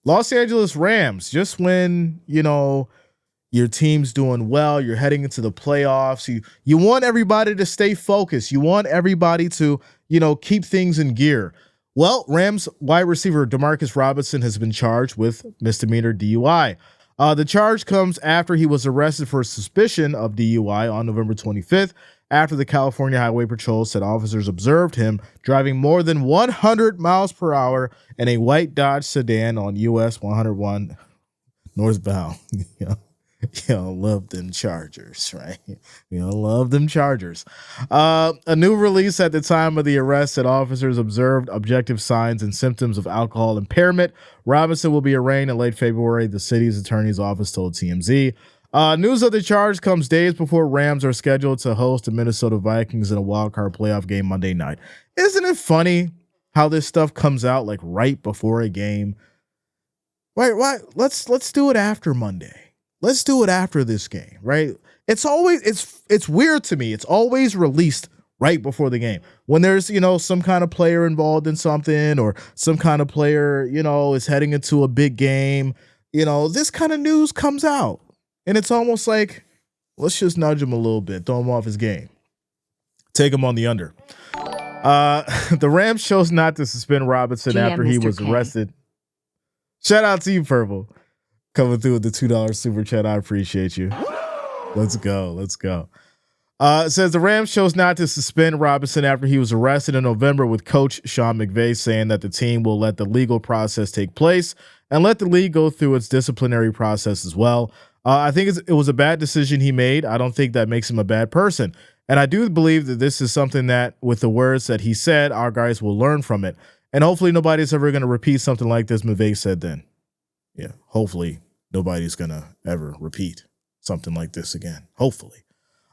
Los Angeles Rams, just when, your team's doing well, you're heading into the playoffs. You want everybody to stay focused. You want everybody to, keep things in gear. Well, Rams wide receiver Demarcus Robinson has been charged with misdemeanor DUI. The charge comes after he was arrested for suspicion of DUI on November 25th, after the California Highway Patrol said officers observed him driving more than 100 miles per hour in a white Dodge sedan on US 101 northbound. You don't love them Chargers, right? You don't love them Chargers. A new release at the time of the arrest said officers observed objective signs and symptoms of alcohol impairment. Robinson will be arraigned in late February, the city's attorney's office told TMZ. News of the charge comes days before Rams are scheduled to host the Minnesota Vikings in a wildcard playoff game Monday night. Isn't it funny how this stuff comes out like right before a game? Why? Let's do it after Monday. Let's do it after this game, right? It's weird to me. It's always released right before the game. When there's, some kind of player involved in something, or some kind of player, is heading into a big game, this kind of news comes out. And it's almost like, let's just nudge him a little bit, throw him off his game. Take him on the under. The Rams chose not to suspend Robinson after he was arrested. Shout out to you, Purple. Coming through with the $2 super chat. I appreciate you. Let's go. It says the Rams chose not to suspend Robinson after he was arrested in November, with coach Sean McVay saying that the team will let the legal process take place and let the league go through its disciplinary process as well. I think it was a bad decision he made. I don't think that makes him a bad person. And I do believe that this is something that, with the words that he said, our guys will learn from it. And hopefully nobody's ever going to repeat something like this McVay said then. Yeah, hopefully nobody's going to ever repeat something like this again. Hopefully.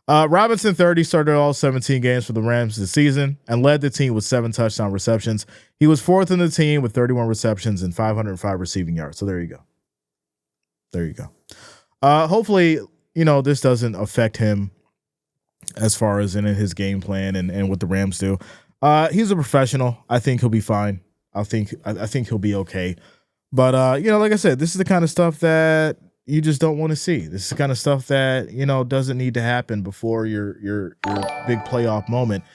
Robinson, 30, started all 17 games for the Rams this season and led the team with 7 touchdown receptions. He was 4th in the team with 31 receptions and 505 receiving yards. So there you go. Hopefully, this doesn't affect him as far as in his game plan and what the Rams do. He's a professional. I think he'll be fine. I think he'll be okay. But, like I said, this is the kind of stuff that you just don't want to see. This is the kind of stuff that, doesn't need to happen before your big playoff moment.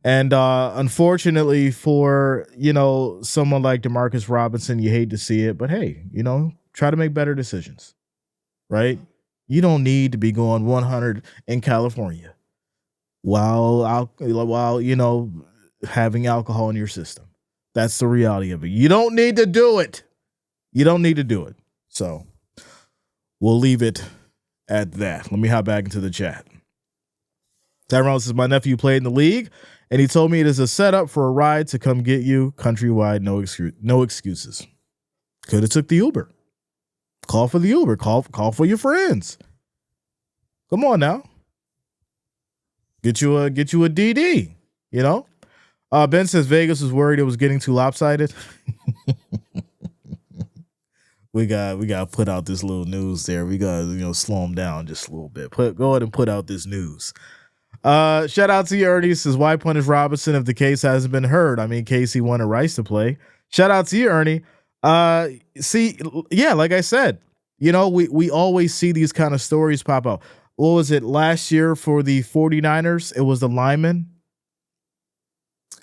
And unfortunately for, someone like Demarcus Robinson, you hate to see it. But, hey, try to make better decisions, right? You don't need to be going 100 in California while having alcohol in your system. That's the reality of it. You don't need to do it. So we'll leave it at that. Let me hop back into the chat. Tyrone says, my nephew played in the league, and he told me it is a setup for a ride to come get you countrywide. No excuses. Could have took the Uber. Call for the Uber. Call for your friends. Come on now. Get you a DD, Ben says Vegas was worried it was getting too lopsided. We got to put out this little news there. We got to, slow them down just a little bit. Go ahead and put out this news. Shout out to you, Ernie. Says, why punish Robinson if the case hasn't been heard? I mean, Casey wanted Rice to play. Shout out to you, Ernie. Like I said, we always see these kind of stories pop out. What was it last year for the 49ers? It was the lineman.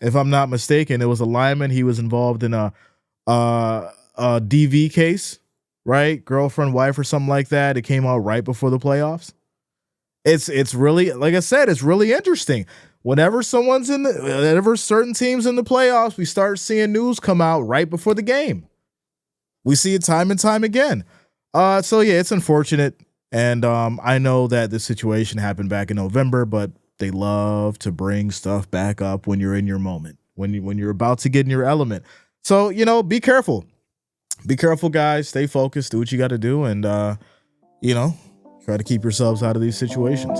If I'm not mistaken, it was a lineman. He was involved in a DV case, right? Girlfriend, wife, or something like that. It came out right before the playoffs. It's really, like I said, it's really interesting. Whenever certain teams in the playoffs, we start seeing news come out right before the game. We see it time and time again. So yeah, it's unfortunate. And I know that this situation happened back in November, but they love to bring stuff back up when you're in your moment, when you're about to get in your element. So, be careful. Be careful, guys. Stay focused. Do what you got to do. And, try to keep yourselves out of these situations.